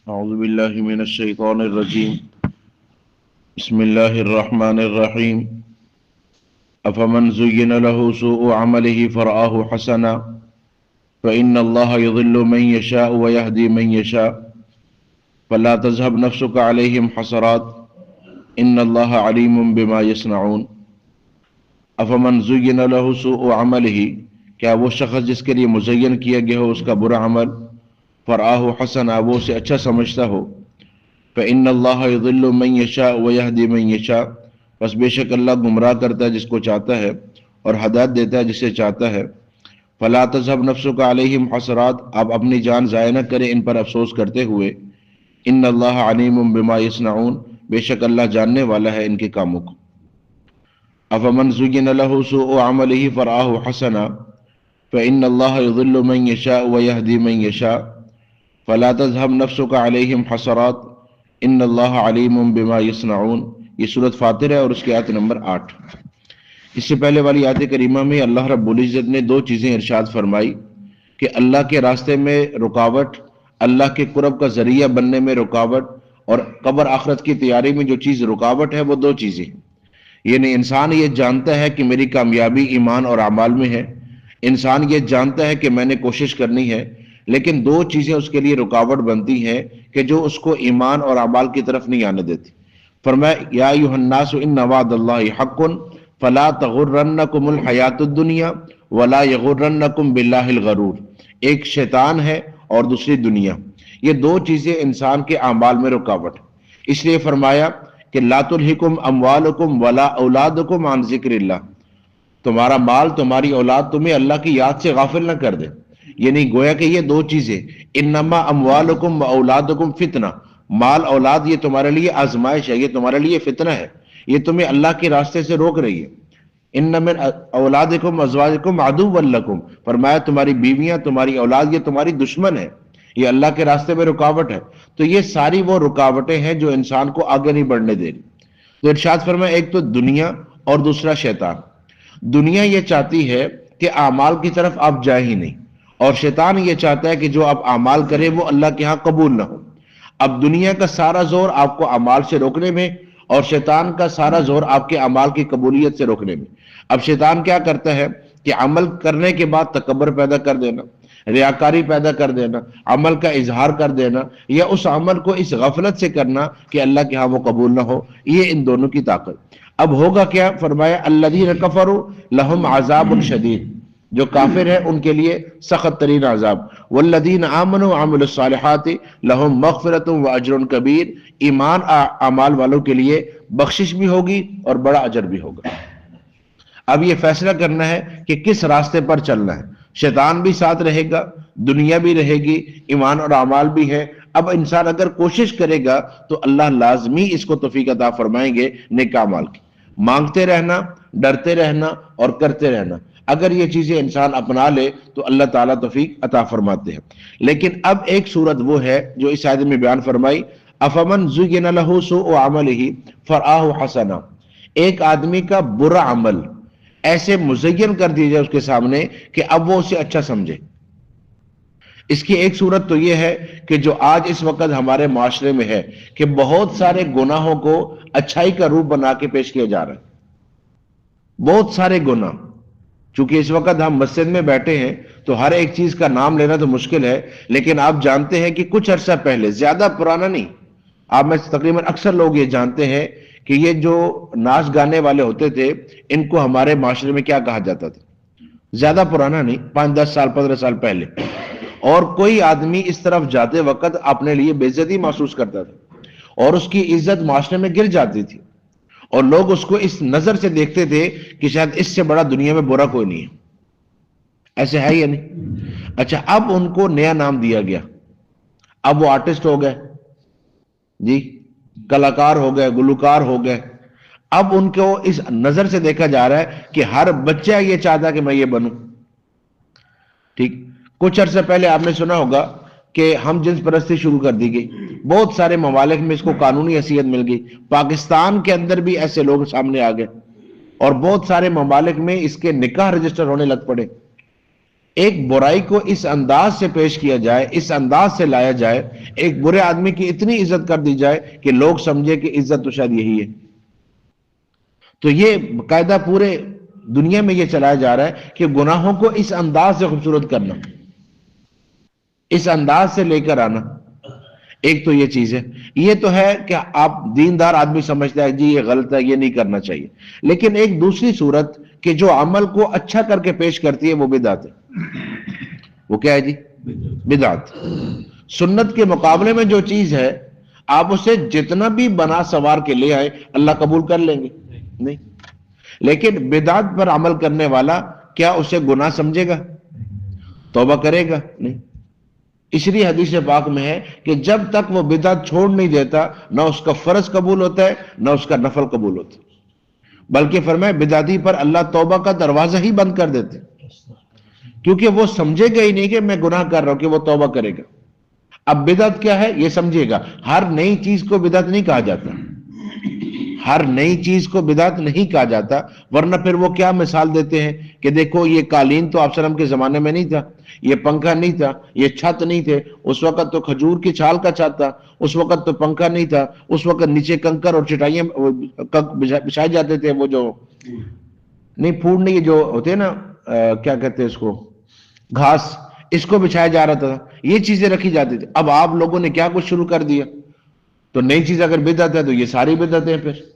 أعوذ بالله من الشيطان الرجيم بسم الله الرحمن الرحيم أفمن زين له سوء عمله فرآه حسنا فإن الله يضل من يشاء ويهدي من يشاء فلا تذهب نفسك عليهم حسرات إن الله عليم بما يصنعون أفمن زين له سوء عمله کیا وہ شخص جس کے لیے مزین کیا گیا ہو اس کا برا عمل فرآہ حسنا وہ اسے اچھا سمجھتا ہو فإن اللہ یضل من یشاء ویہدی من یشاء بس بے شک اللہ گمراہ کرتا ہے جس کو چاہتا ہے اور ہدایت دیتا ہے جسے چاہتا ہے فلا تذهب نفسك علیہم حسرات آپ اپنی جان ضائع نہ کریں ان پر افسوس کرتے ہوئے ان اللہ علیم بما یصنعون بے شک اللہ جاننے والا ہے ان کے کاموں کو افمن زین له سوء عمله فرآہ حسنا فإن اللہ یضل من یشاء ویہدی من یشاء فلا تذهب نفسك عليهم حسرات ان اللہ علیم بما یصنعون یہ سورۃ فاطر ہے اور اس کی آیت نمبر 8۔ اس سے پہلے والی آیت کریمہ میں اللہ رب العزت نے دو چیزیں ارشاد فرمائی کہ اللہ کے راستے میں رکاوٹ، اللہ کے قرب کا ذریعہ بننے میں رکاوٹ، اور قبر آخرت کی تیاری میں جو چیز رکاوٹ ہے وہ دو چیزیں ہیں۔ یعنی انسان یہ جانتا ہے کہ میری کامیابی ایمان اور اعمال میں ہے، انسان یہ جانتا ہے کہ میں نے کوشش کرنی ہے، لیکن دو چیزیں اس کے لیے رکاوٹ بنتی ہیں کہ جو اس کو ایمان اور اعمال کی طرف نہیں آنے دیتی۔ فرمایا یا ایھا الناس ان وعد اللہ حق فلا تغرنکم الحیات الدنیا ولا یغرنکم باللہ الغرور۔ ایک شیطان ہے اور دوسری دنیا، یہ دو چیزیں انسان کے اعمال میں رکاوٹ ہے۔ اس لیے فرمایا کہ لا تلہکم اموالکم ولا اولادکم عن ذکر اللہ، تمہارا مال تمہاری اولاد تمہیں اللہ کی یاد سے غافل نہ کر دے۔ یعنی گویا کہ یہ دو چیزیں انما اموالکم و اولادکم فتنہ، مال اولاد یہ تمہارے لیے آزمائش ہے، یہ تمہارے لیے فتنہ ہے، یہ تمہیں اللہ کے راستے سے روک رہی ہے۔ ان من اولادکم ازواجکم عدو لکم، فرمایا تمہاری بیویاں تمہاری اولاد یہ تمہاری دشمن ہے، یہ اللہ کے راستے میں رکاوٹ ہے۔ تو یہ ساری وہ رکاوٹیں ہیں جو انسان کو آگے نہیں بڑھنے دے رہی۔ تو ارشاد فرمایا ایک تو دنیا اور دوسرا شیطان۔ دنیا یہ چاہتی ہے کہ اعمال کی طرف آپ جائیں ہی نہیں، اور شیطان یہ چاہتا ہے کہ جو آپ اعمال کریں وہ اللہ کے ہاں قبول نہ ہو۔ اب دنیا کا سارا زور آپ کو اعمال سے روکنے میں، اور شیطان کا سارا زور آپ کے اعمال کی قبولیت سے روکنے میں۔ اب شیطان کیا کرتا ہے کہ عمل کرنے کے بعد تکبر پیدا کر دینا، ریاکاری پیدا کر دینا، عمل کا اظہار کر دینا، یا اس عمل کو اس غفلت سے کرنا کہ اللہ کے ہاں وہ قبول نہ ہو۔ یہ ان دونوں کی طاقت۔ اب ہوگا کیا؟ فرمایا الذین کفروا لہم عذاب شدید، جو کافر ہیں ان کے لیے سخت ترین عذاب۔ والذین آمنوا وعملوا الصالحات لہم مغفرۃ واجر کبیر، ایمان اعمال والوں کے لیے بخشش بھی ہوگی اور بڑا اجر بھی ہوگا۔ اب یہ فیصلہ کرنا ہے کہ کس راستے پر چلنا ہے۔ شیطان بھی ساتھ رہے گا، دنیا بھی رہے گی، ایمان اور اعمال بھی ہے۔ اب انسان اگر کوشش کرے گا تو اللہ لازمی اس کو توفیق عطا فرمائیں گے نیک اعمال کی۔ مانگتے رہنا، ڈرتے رہنا اور کرتے رہنا، اگر یہ چیزیں انسان اپنا لے تو اللہ تعالیٰ توفیق عطا فرماتے ہیں۔ لیکن اب ایک صورت وہ ہے جو اس آیت میں بیان فرمائی افمن زین لہ سوء عملہ فرآہ حسنا، ایک آدمی کا برا عمل ایسے مزین کر دیا جائے اس کے سامنے کہ اب وہ اسے اچھا سمجھے۔ اس کی ایک صورت تو یہ ہے کہ جو آج اس وقت ہمارے معاشرے میں ہے کہ بہت سارے گناہوں کو اچھائی کا روپ بنا کے پیش کیا جا رہا ہے۔ بہت سارے گناہ، چونکہ اس وقت ہم مسجد میں بیٹھے ہیں تو ہر ایک چیز کا نام لینا تو مشکل ہے، لیکن آپ جانتے ہیں کہ کچھ عرصہ پہلے، زیادہ پرانا نہیں، آپ میں تقریباً اکثر لوگ یہ جانتے ہیں کہ یہ جو ناچ گانے والے ہوتے تھے ان کو ہمارے معاشرے میں کیا کہا جاتا تھا؟ زیادہ پرانا نہیں، 5-10 سال 15 سال پہلے۔ اور کوئی آدمی اس طرف جاتے وقت اپنے لیے بے عزتی محسوس کرتا تھا اور اس کی عزت معاشرے میں گر جاتی تھی، اور لوگ اس کو اس نظر سے دیکھتے تھے کہ شاید اس سے بڑا دنیا میں برا کوئی نہیں ہے۔ ایسے ہے یا نہیں؟ اچھا، اب ان کو نیا نام دیا گیا، اب وہ آرٹسٹ ہو گئے، جی کلاکار ہو گئے، گلوکار ہو گئے۔ اب ان کو اس نظر سے دیکھا جا رہا ہے کہ ہر بچہ یہ چاہتا کہ میں یہ بنوں۔ ٹھیک، کچھ عرصہ پہلے آپ نے سنا ہوگا کہ ہم جنس پرستی شروع کر دی گئی، بہت سارے ممالک میں اس کو قانونی حیثیت مل گئی، پاکستان کے اندر بھی ایسے لوگ سامنے آ گئے، اور بہت سارے ممالک میں اس کے نکاح رجسٹر ہونے لگ پڑے۔ ایک برائی کو اس انداز سے پیش کیا جائے، اس انداز سے لایا جائے، ایک برے آدمی کی اتنی عزت کر دی جائے کہ لوگ سمجھے کہ عزت تو شاید یہی ہے. تو یہ باقاعدہ پورے دنیا میں یہ چلایا جا رہا ہے کہ گناہوں کو اس انداز سے خوبصورت کرنا، اس انداز سے لے کر آنا. ایک تو یہ چیز ہے. یہ تو ہے کہ آپ دیندار آدمی سمجھتا ہے جی یہ غلط ہے، یہ نہیں کرنا چاہیے. لیکن ایک دوسری صورت کہ جو عمل کو اچھا کر کے پیش کرتی ہے وہ بدعت ہے. وہ کیا ہے جی؟ بدعت. سنت کے مقابلے میں جو چیز ہے آپ اسے جتنا بھی بنا سوار کے لے آئے اللہ قبول کر لیں گے؟ نہیں. لیکن بدعت پر عمل کرنے والا کیا اسے گناہ سمجھے گا؟ توبہ کرے گا؟ نہیں. اس لیے حدیث پاک میں ہے کہ جب تک وہ بدعت چھوڑ نہیں دیتا نہ اس کا فرض قبول ہوتا ہے نہ اس کا نفل قبول ہوتا ہے. بلکہ فرمائے بدعتی پر اللہ توبہ کا دروازہ ہی بند کر دیتے، کیونکہ وہ سمجھے گا ہی نہیں کہ میں گناہ کر رہا ہوں کہ وہ توبہ کرے گا. اب بدعت کیا ہے یہ سمجھے گا. ہر نئی چیز کو بدعت نہیں کہا جاتا، ہر نئی چیز کو بدعت نہیں کہا جاتا. ورنہ پھر وہ کیا مثال دیتے ہیں کہ دیکھو یہ قالین تو آپ صلی اللہ علیہ وسلم کے زمانے میں نہیں تھا، یہ پنکھا نہیں تھا، یہ چھت نہیں تھے. اس وقت تو کھجور کی چھال کا چھت تھا، اس وقت تو پنکھا نہیں تھا، اس وقت نیچے کنکر اور چٹائیاں بچھائے جاتے تھے. وہ جو نہیں پھوڑ نہیں جو ہوتے نا کیا کہتے ہیں اس کو، گھاس، اس کو بچھایا جا رہا تھا، یہ چیزیں رکھی جاتی تھی. اب آپ لوگوں نے کیا کچھ شروع کر دیا. تو نئی چیز اگر بدعت ہے تو یہ ساری بدعتیں ہیں. پھر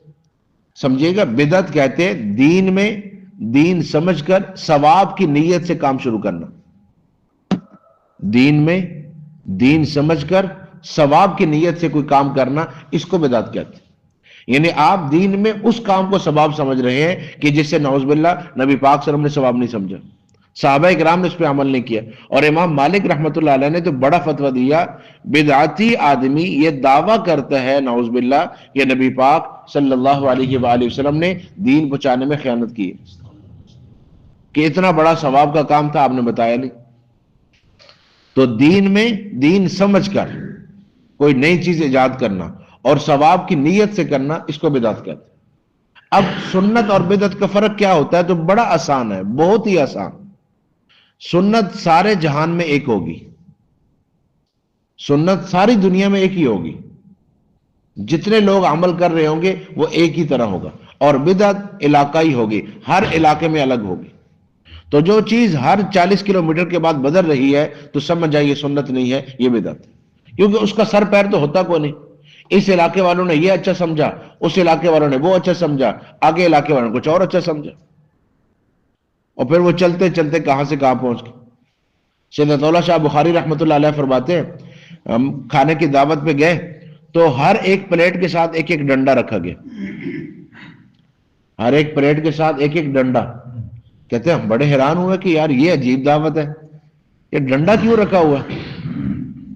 سمجھیے گا بدعت کہتے ہیں دین میں دین سمجھ کر ثواب کی نیت سے کام شروع کرنا. دین میں دین سمجھ کر ثواب کی نیت سے کوئی کام کرنا، اس کو بدعت کہتے ہیں. یعنی آپ دین میں اس کام کو ثواب سمجھ رہے ہیں کہ جس سے نعوذ باللہ نبی پاک صلی اللہ علیہ وسلم نے ثواب نہیں سمجھا، صحابہ کرام نے اس پہ عمل نہیں کیا. اور امام مالک رحمۃ اللہ علیہ نے تو بڑا فتویٰ دیا، بدعتی آدمی یہ دعویٰ کرتا ہے نعوذ باللہ کہ نبی پاک صلی اللہ علیہ وآلہ وسلم نے دین پہنچانے میں خیانت کی، کہ اتنا بڑا ثواب کا کام تھا آپ نے بتایا نہیں. تو دین میں دین سمجھ کر کوئی نئی چیز ایجاد کرنا اور ثواب کی نیت سے کرنا، اس کو بدعت کہتے ہیں. اب سنت اور بدعت کا فرق کیا ہوتا ہے؟ تو بڑا آسان ہے، بہت ہی آسان. سنت سارے جہان میں ایک ہوگی، سنت ساری دنیا میں ایک ہی ہوگی، جتنے لوگ عمل کر رہے ہوں گے وہ ایک ہی طرح ہوگا. اور بدعت علاقائی ہوگی، ہر علاقے میں الگ ہوگی. تو جو چیز ہر 40 کلومیٹر کے بعد بدل رہی ہے تو سمجھ جائیے سنت نہیں ہے، یہ بدعت ہے. کیونکہ اس کا سر پیر تو ہوتا کوئی نہیں. اس علاقے والوں نے یہ اچھا سمجھا، اس علاقے والوں نے وہ اچھا سمجھا، آگے علاقے والوں نے کچھ اور اچھا سمجھا، اور پھر وہ چلتے چلتے کہاں سے کہاں پہنچ گئے. سیدنا اللہ شاہ بخاری رحمۃ اللہ علیہ فرماتے ہیں ہم کھانے کی دعوت پہ گئے تو ہر ایک پلیٹ کے ساتھ ایک ایک ڈنڈا رکھا گیا، ہر ایک پلیٹ کے ساتھ ایک ایک ڈنڈا. کہتے ہیں ہم بڑے حیران ہوئے کہ یار یہ عجیب دعوت ہے، یہ ڈنڈا کیوں رکھا ہوا،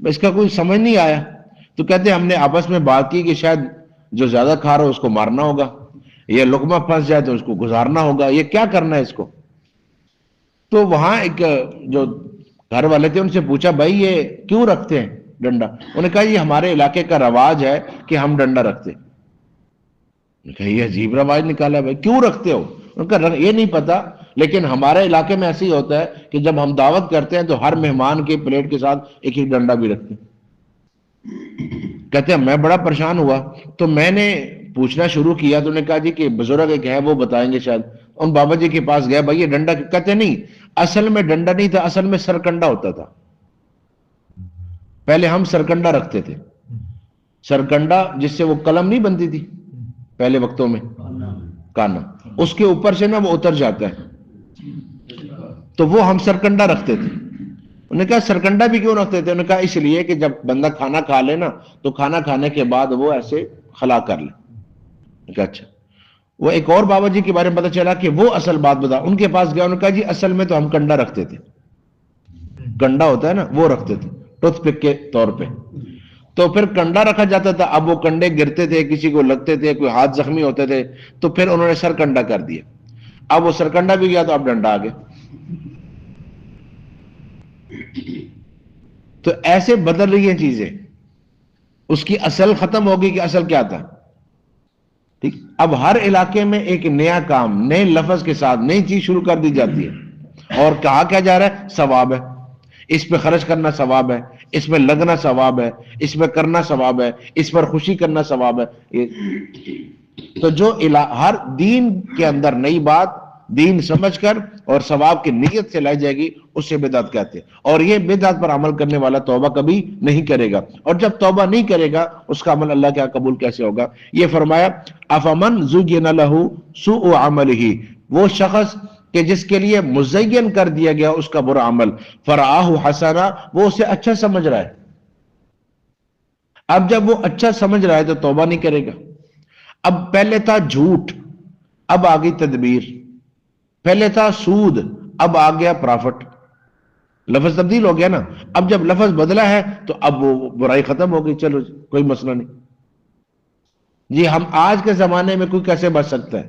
اس کا کوئی سمجھ نہیں آیا. تو کہتے ہیں ہم نے آپس میں بات کی کہ شاید جو زیادہ کھا رہا ہو اس کو مارنا ہوگا، یہ لقمہ پھنس جائے تو اس کو گزارنا ہوگا، یہ کیا کرنا ہے اس کو. تو وہاں ایک جو گھر والے تھے ان سے پوچھا بھائی یہ کیوں رکھتے ہیں ڈنڈا؟ انہوں نے کہا یہ ہمارے علاقے کا رواج ہے کہ ہم ڈنڈا رکھتے. کہا یہ عجیب رواج نکالا ہے بھائی، کیوں رکھتے ہو؟ ان کا یہ نہیں پتا، لیکن ہمارے علاقے میں ایسے ہی ہوتا ہے کہ جب ہم دعوت کرتے ہیں تو ہر مہمان کے پلیٹ کے ساتھ ایک ایک ڈنڈا بھی رکھتے ہیں. کہتے ہیں میں بڑا پریشان ہوا تو میں نے پوچھنا شروع کیا تو انہوں نے کہا جی کہ بزرگ ایک ہے وہ بتائیں گے شاید. ان بابا جی کے پاس گیا، بھائی یہ ڈنڈا، کہتے نہیں اصل میں ڈنڈا نہیں تھا، اصل میں سرکنڈا ہوتا تھا. پہلے ہم سرکنڈا رکھتے تھے، سرکنڈا جس سے وہ قلم نہیں بنتی تھی پہلے وقتوں میں، کانا، اس کے اوپر سے نا وہ اتر جاتا ہے، تو وہ ہم سرکنڈا رکھتے تھے. انہوں نے کہا سرکنڈا بھی کیوں رکھتے تھے؟ انہوں نے کہا اس لیے کہ جب بندہ کھانا کھا لے نا تو کھانا کھانے کے بعد وہ ایسے خلا کر لے. کہا اچھا. وہ ایک اور بابا جی کے بارے میں پتا چلا کہ وہ اصل بات بتا، ان کے پاس گیا، انہوں نے کہا جی اصل میں تو ہم کنڈا رکھتے تھے، کنڈا ہوتا ہے نا وہ رکھتے تھے ٹوتھ پک کے طور پہ. تو پھر کنڈا رکھا جاتا تھا، اب وہ کنڈے گرتے تھے، کسی کو لگتے تھے، کوئی ہاتھ زخمی ہوتے تھے، تو پھر انہوں نے سر کنڈا کر دیا. اب وہ سر کنڈا بھی گیا تو اب ڈنڈا آ گیا. تو ایسے بدل رہی ہیں چیزیں، اس کی اصل ختم ہوگی کہ اصل کیا تھا. ٹھیک، اب ہر علاقے میں ایک نیا کام نئے لفظ کے ساتھ نئی چیز شروع کر دی جاتی ہے. اور کہا کیا جا رہا ہے؟ ثواب ہے، اس پہ خرچ کرنا ثواب ہے، اس میں لگنا ثواب ہے، اس میں کرنا ثواب ہے، اس پر خوشی کرنا ثواب ہے۔ تو جو ہر دین کے اندر نئی بات دین سمجھ کر اور ثواب کی نیت سے لائی جائے گی اسے بدعت کہتے ہیں، اور یہ بدعت پر عمل کرنے والا توبہ کبھی نہیں کرے گا، اور جب توبہ نہیں کرے گا اس کا عمل اللہ کیا قبول کیسے ہوگا؟ یہ فرمایا افمن زین لہ سوء عملہ، وہ شخص کہ جس کے لیے مزین کر دیا گیا اس کا برا عمل، فرآہ حسنا، وہ اسے اچھا سمجھ رہا ہے۔ اب جب وہ اچھا سمجھ رہا ہے تو توبہ نہیں کرے گا۔ اب پہلے تھا جھوٹ، اب آ گئی تدبیر، پہلے تھا سود، اب آ گیا پرافٹ، لفظ تبدیل ہو گیا نا۔ اب جب لفظ بدلا ہے تو اب وہ برائی ختم ہو گئی، چلو کوئی مسئلہ نہیں جی۔ ہم آج کے زمانے میں کوئی کیسے بچ سکتا ہے؟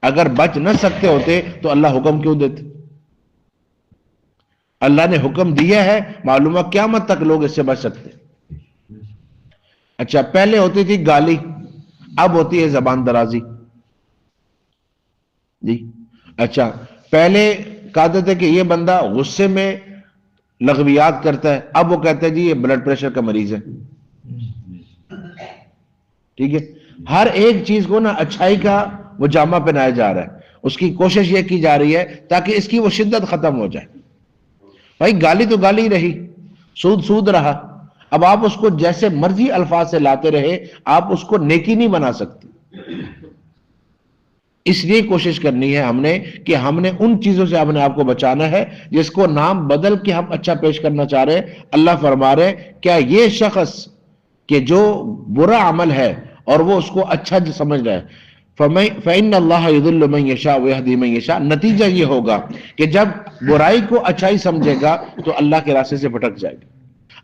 اگر بچ نہ سکتے ہوتے تو اللہ حکم کیوں دیتے؟ اللہ نے حکم دیا ہے، معلومہ قیامت تک لوگ اس سے بچ سکتے۔ اچھا، پہلے ہوتی تھی گالی، اب ہوتی ہے زبان درازی جی۔ اچھا، پہلے کہتے تھے کہ یہ بندہ غصے میں لغویات کرتا ہے، اب وہ کہتے ہیں جی یہ بلڈ پریشر کا مریض ہے۔ ٹھیک ہے، ہر ایک چیز کو نا اچھائی کا وہ جامہ پہنایا جا رہا ہے، اس کی کوشش یہ کی جا رہی ہے تاکہ اس کی وہ شدت ختم ہو جائے۔ بھائی گالی تو گالی رہی، سود سود رہا، اب آپ اس کو جیسے مرضی الفاظ سے لاتے رہے، آپ اس کو نیکی نہیں بنا سکتے۔ اس لیے کوشش کرنی ہے ہم نے کہ ہم نے ان چیزوں سے اپنے آپ کو بچانا ہے جس کو نام بدل کے ہم اچھا پیش کرنا چاہ رہے ہیں۔ اللہ فرما رہے کیا یہ شخص کہ جو برا عمل ہے اور وہ اس کو اچھا سمجھ رہا ہے، فَإِنَّ اللَّهَ يُضِلُّ مَن يَشَاءُ وَيَهْدِي مَن يَشَاءُ، نتیجہ یہ ہوگا کہ جب برائی کو اچھائی سمجھے گا تو اللہ کے راستے سے بھٹک جائے گا۔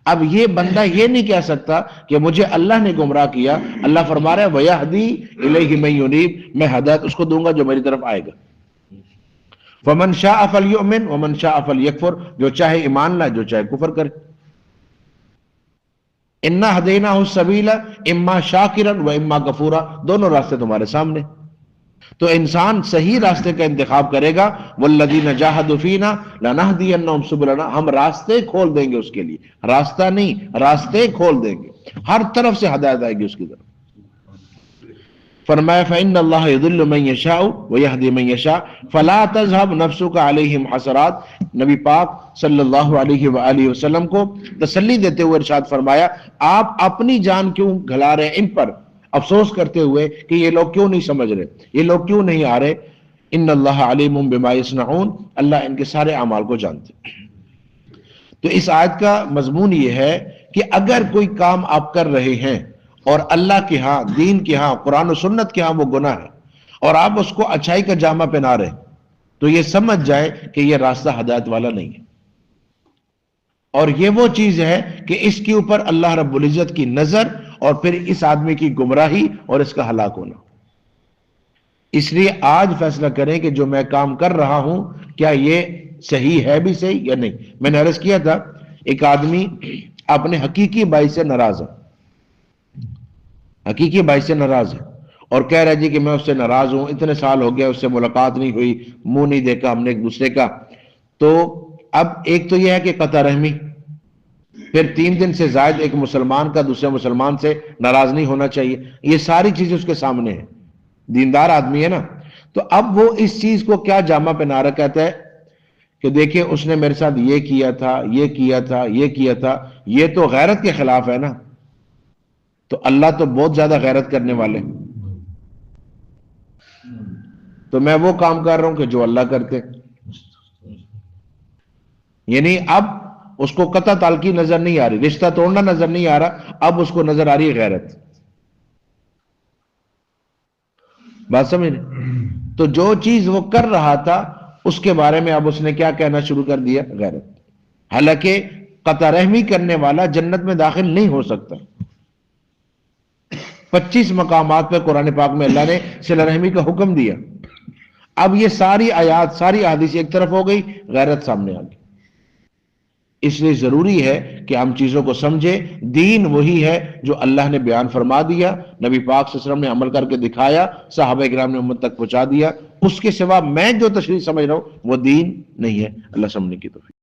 اب یہ بندہ یہ نہیں کہہ سکتا کہ مجھے اللہ نے گمراہ کیا، اللہ فرما رہا ہے وَيَهْدِي إِلَيْهِ مَن يُنِيبُ، میں ہدایت اس کو دوں گا جو میری طرف آئے گا۔ فَمَن شَاءَ فَلْيُؤْمِنْ وَمَن شَاءَ فَلْيَكْفُرْ، جو چاہے ایمان لائے، جو چاہے کفر کرے۔ اِنَّا هَدَيْنَاهُ السَّبِيلَ إِمَّا شَاكِرًا وَإِمَّا كَفُورًا، دونوں راستے تمہارے سامنے۔ تو انسان صحیح راستے کا انتخاب کرے گا، وَالَّذِينَ جَاهَدُوا فِينَا لَنَهْدِيَنَّهُمْ سُبُلَنَا، ہم راستے کھول دیں گے اس کے لیے، راستہ نہیں راستے کھول دیں گے، ہر طرف سے ہدایت آئے گی اس کی طرف۔ فرمایا فَإِنَّ اللَّهَ يُضِلُّ مَن يَشَاءُ وَيَهْدِي مَن يَشَاءُ فَلَا تَذْهَبْ نَفْسُكَ عَلَيْهِمْ حَسَرَاتٍ، نبی پاک صلی اللہ علیہ وآلہ وسلم کو تسلی دیتے ہوئے ارشاد فرمایا آپ اپنی جان کیوں گھلا رہے ہیں ان پر، افسوس کرتے ہوئے کہ یہ لوگ کیوں نہیں سمجھ رہے، یہ لوگ کیوں نہیں آ رہے۔ ان اللہ علیم بما یصنعون، اللہ ان کے سارے اعمال کو جانتے۔ تو اس آیت کا مضمون یہ ہے کہ اگر کوئی کام آپ کر رہے ہیں اور اللہ کے ہاں، دین کے ہاں، قرآن و سنت کے ہاں وہ گناہ ہے اور آپ اس کو اچھائی کا جامہ پہنا رہے، تو یہ سمجھ جائے کہ یہ راستہ ہدایت والا نہیں ہے، اور یہ وہ چیز ہے کہ اس کے اوپر اللہ رب العزت کی نظر اور پھر اس آدمی کی گمراہی اور اس کا ہلاک ہونا۔ اس لیے آج فیصلہ کریں کہ جو میں کام کر رہا ہوں کیا یہ صحیح ہے بھی صحیح یا نہیں۔ میں نے عرض کیا تھا ایک آدمی اپنے حقیقی بھائی سے ناراض ہے، حقیقی بھائی سے ناراض ہے اور کہہ رہا جی کہ میں اس سے ناراض ہوں، اتنے سال ہو گیا اس سے ملاقات نہیں ہوئی، منہ نہیں دیکھا ہم نے ایک دوسرے کا۔ تو اب ایک تو یہ ہے کہ قطع رحمی، پھر 3 دن سے زائد ایک مسلمان کا دوسرے مسلمان سے ناراض نہیں ہونا چاہیے، یہ ساری چیزیں اس کے سامنے ہیں، دیندار آدمی ہے نا۔ تو اب وہ اس چیز کو کیا جامہ پہنا رہا، کہتا ہے کہ دیکھیں اس نے میرے ساتھ یہ کیا تھا، یہ کیا تھا، یہ کیا تھا، یہ تو غیرت کے خلاف ہے نا، تو اللہ تو بہت زیادہ غیرت کرنے والے، تو میں وہ کام کر رہا ہوں کہ جو اللہ کرتے۔ یعنی اب اس کو قطع تعلقی نظر نہیں آ رہی، رشتہ توڑنا نظر نہیں آ رہا، اب اس کو نظر آ رہی ہے غیرت۔ بات سمجھ رہے؟ تو جو چیز وہ کر رہا تھا اس کے بارے میں اب اس نے کیا کہنا شروع کر دیا؟ غیرت۔ حالانکہ قطع رحمی کرنے والا جنت میں داخل نہیں ہو سکتا۔ 25 مقامات پہ قرآن پاک میں اللہ نے صلہ رحمی کا حکم دیا۔ اب یہ ساری آیات، ساری احادیث ایک طرف ہو گئی، غیرت سامنے آ گئی۔ اس لیے ضروری ہے کہ ہم چیزوں کو سمجھیں، دین وہی ہے جو اللہ نے بیان فرما دیا، نبی پاک صلی اللہ علیہ وسلم نے عمل کر کے دکھایا، صحابہ کرام نے امت تک پہنچا دیا، اس کے سوا میں جو تشریح سمجھ رہا ہوں وہ دین نہیں ہے۔ اللہ سمجھنے کی توفیق۔